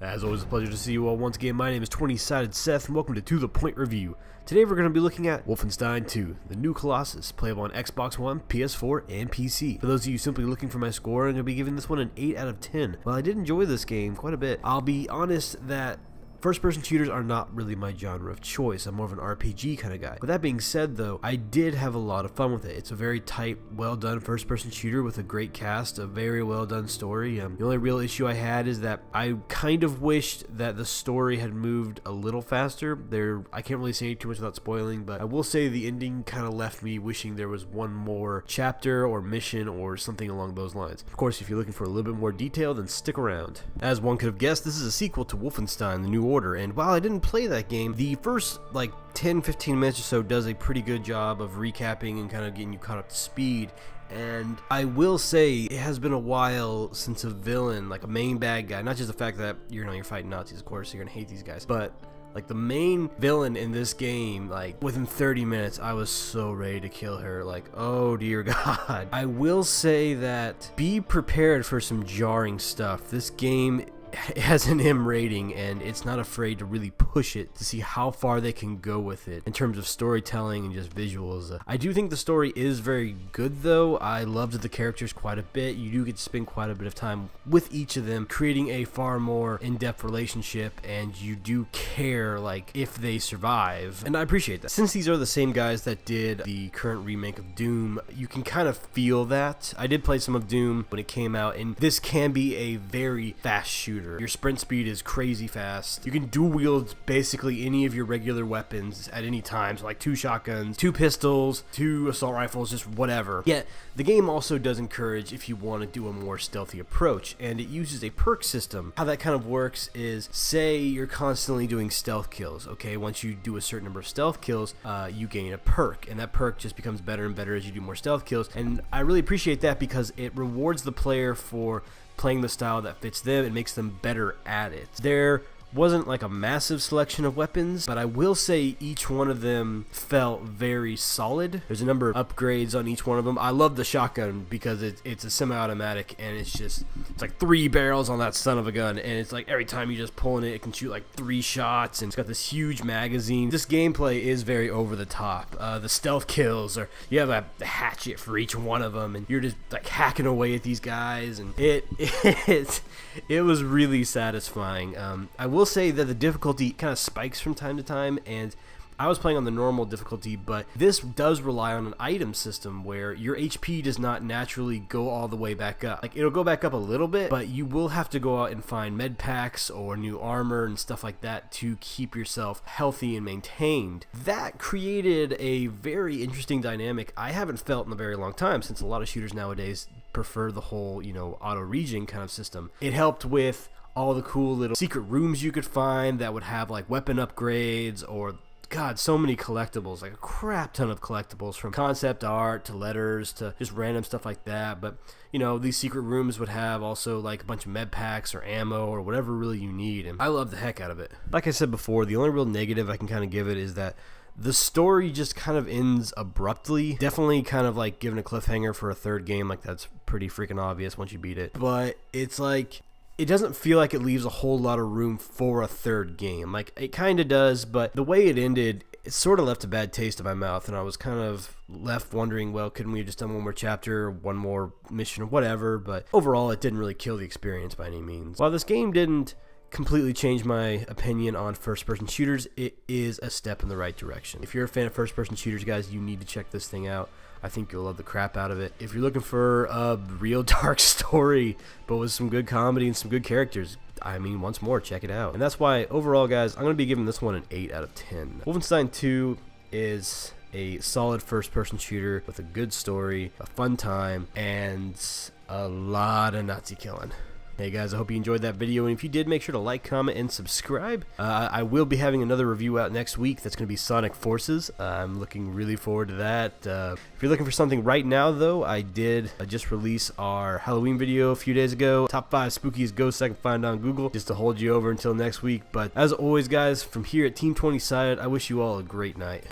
As always, a pleasure to see you all once again. My name is 20-Sided Seth, and welcome to The Point Review. Today we're going to be looking at Wolfenstein 2, the new Colossus, playable on Xbox One, PS4, and PC. For those of you simply looking for my score, I'm going to be giving this one an 8 out of 10. While I did enjoy this game quite a bit, I'll be honest that first-person shooters are not really my genre of choice. I'm more of an RPG kind of guy. With that being said, though, I did have a lot of fun with it. It's a very tight, well-done first-person shooter with a great cast, a very well-done story. The only real issue I had is that I kind of wished that the story had moved a little faster. I can't really say too much without spoiling, but I will say the ending kind of left me wishing there was one more chapter or mission or something along those lines. Of course, if you're looking for a little bit more detail, then stick around. As one could have guessed, this is a sequel to Wolfenstein, the New Order, and while I didn't play that game, the first 10-15 minutes or so does a pretty good job of recapping and kind of getting you caught up to speed. And I will say it has been a while since a villain, like a main bad guy, not just the fact that you're fighting Nazis, of course, so you're gonna hate these guys, but the main villain in this game, within 30 minutes, I was so ready to kill her. Oh dear God. I will say that be prepared for some jarring stuff. This game has an M rating, and it's not afraid to really push it to see how far they can go with it in terms of storytelling and just visuals. I do think the story is very good, though. I loved the characters quite a bit. You do get to spend quite a bit of time with each of them, creating a far more in-depth relationship, and you do care if they survive, and I appreciate that. Since these are the same guys that did the current remake of Doom, you can kind of feel that. I did play some of Doom when it came out, and this can be a very fast shooter. Your sprint speed is crazy fast. You can dual wield basically any of your regular weapons at any time, so 2 shotguns, 2 pistols, 2 assault rifles, just whatever. Yet the game also does encourage if you want to do a more stealthy approach, and it uses a perk system. How that kind of works is, say you're constantly doing stealth kills, okay? Once you do a certain number of stealth kills, you gain a perk, and that perk just becomes better and better as you do more stealth kills, and I really appreciate that because it rewards the player for playing the style that fits them. It makes them better at it. There wasn't a massive selection of weapons, but I will say each one of them felt very solid. There's a number of upgrades on each one of them. I love the shotgun because it's a semi-automatic, and it's 3 barrels on that son of a gun, and it's every time you just pull in it, it can shoot 3 shots, and it's got this huge magazine. This gameplay is very over the top. The stealth kills, or you have a hatchet for each one of them, and you're just hacking away at these guys, and it was really satisfying. I will say that the difficulty kind of spikes from time to time, and I was playing on the normal difficulty, but this does rely on an item system where your HP does not naturally go all the way back up. It'll go back up a little bit, but you will have to go out and find med packs or new armor and stuff like that to keep yourself healthy and maintained. That created a very interesting dynamic I haven't felt in a very long time, since a lot of shooters nowadays prefer the whole, auto regen kind of system. It helped with all the cool little secret rooms you could find that would have weapon upgrades, or God, so many collectibles, a crap ton of collectibles, from concept art to letters to just random stuff like that. But these secret rooms would have also a bunch of med packs or ammo or whatever really you need, and I love the heck out of it. Like I said before, the only real negative I can kind of give it is that the story just kind of ends abruptly. Definitely kind of giving a cliffhanger for a third game, that's pretty freaking obvious once you beat it. But it's it doesn't feel like it leaves a whole lot of room for a third game. It kind of does, but the way it ended, it sort of left a bad taste in my mouth, and I was kind of left wondering, well, couldn't we have just done one more chapter, one more mission, or whatever? But overall, it didn't really kill the experience by any means. While this game didn't completely change my opinion on first-person shooters, it is a step in the right direction. If you're a fan of first-person shooters, guys, you need to check this thing out. I think you'll love the crap out of it. If you're looking for a real dark story, but with some good comedy and some good characters, once more, check it out. And that's why, overall, guys, I'm going to be giving this one an 8 out of 10. Wolfenstein 2 is a solid first-person shooter with a good story, a fun time, and a lot of Nazi killing. Hey guys, I hope you enjoyed that video, and if you did, make sure to like, comment, and subscribe. I will be having another review out next week that's going to be Sonic Forces. I'm looking really forward to that. If you're looking for something right now, though, I did just release our Halloween video a few days ago. Top 5 spookiest ghosts I can find on Google, just to hold you over until next week. But as always, guys, from here at Team 20-Sided, I wish you all a great night.